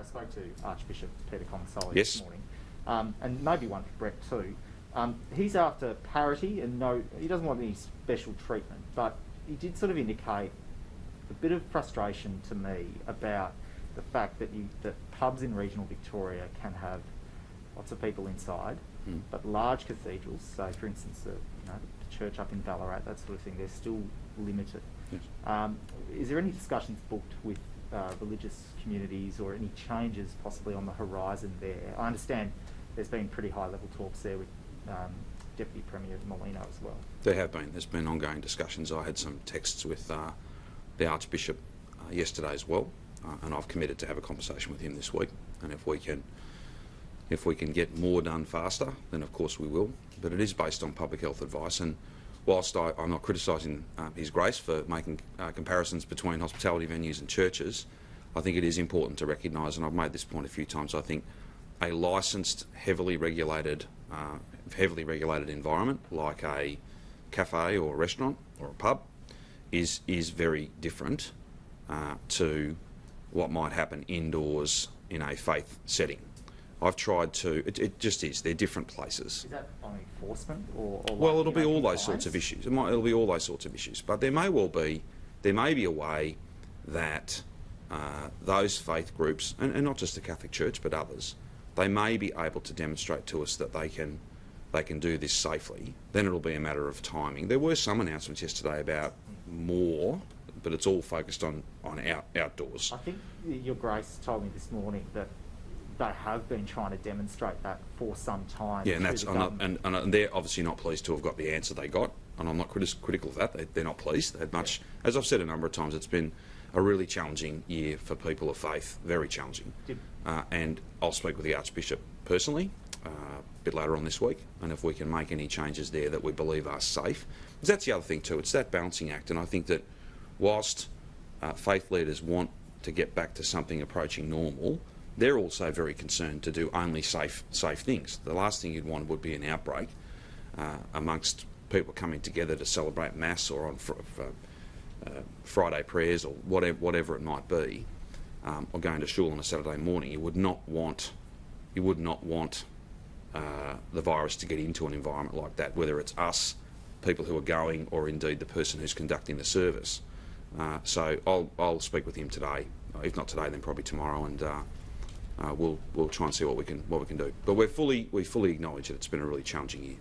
spoke to Archbishop Peter Yes. this morning, and maybe one for Brett too. He's after parity, and he doesn't want any special treatment, but he did sort of indicate a bit of frustration to me about the fact that pubs in regional Victoria can have lots of people inside, but large cathedrals, so for instance the church up in Ballarat, that sort of thing, they're still limited. Yes. Is there any discussions booked with religious communities or any changes possibly on the horizon there? I understand there's been pretty high level talks there with Deputy Premier Molino as well. There have been. There's been ongoing discussions. I had some texts with the Archbishop yesterday as well, and I've committed to have a conversation with him this week. And if we can get more done faster, then of course we will. But it is based on public health advice, and whilst I'm not criticising His Grace for making comparisons between hospitality venues and churches, I think it is important to recognise, and I've made this point a few times, I think a licensed, heavily regulated environment like a cafe or a restaurant or a pub is very different to what might happen indoors in a faith setting. I've tried to. It just is. They're different places. Is that on enforcement or well, it'll be all those sorts of issues. It'll be all those sorts of issues. But there may be a way that those faith groups, and not just the Catholic Church but others, they may be able to demonstrate to us that they can do this safely. Then it'll be a matter of timing. There were some announcements yesterday about more, but it's all focused on outdoors. I think Your Grace told me this morning that they have been trying to demonstrate that for some time. Yeah, and they're obviously not pleased to have got the answer they got, and I'm not critical of that. They're not pleased. They had much, as I've said a number of times, it's been a really challenging year for people of faith, very challenging. And I'll speak with the Archbishop personally a bit later on this week, and if we can make any changes there that we believe are safe. Because that's the other thing too, it's that balancing act, and I think that whilst faith leaders want to get back to something approaching normal, they're also very concerned to do only safe things. The last thing you'd want would be an outbreak amongst people coming together to celebrate Mass or on Friday prayers or whatever it might be, or going to shul on a Saturday morning. You would not want the virus to get into an environment like that, whether it's us, people who are going, or indeed the person who's conducting the service. So I'll speak with him today. If not today, then probably tomorrow, and we'll try and see what we can do. But we fully acknowledge that it's been a really challenging year.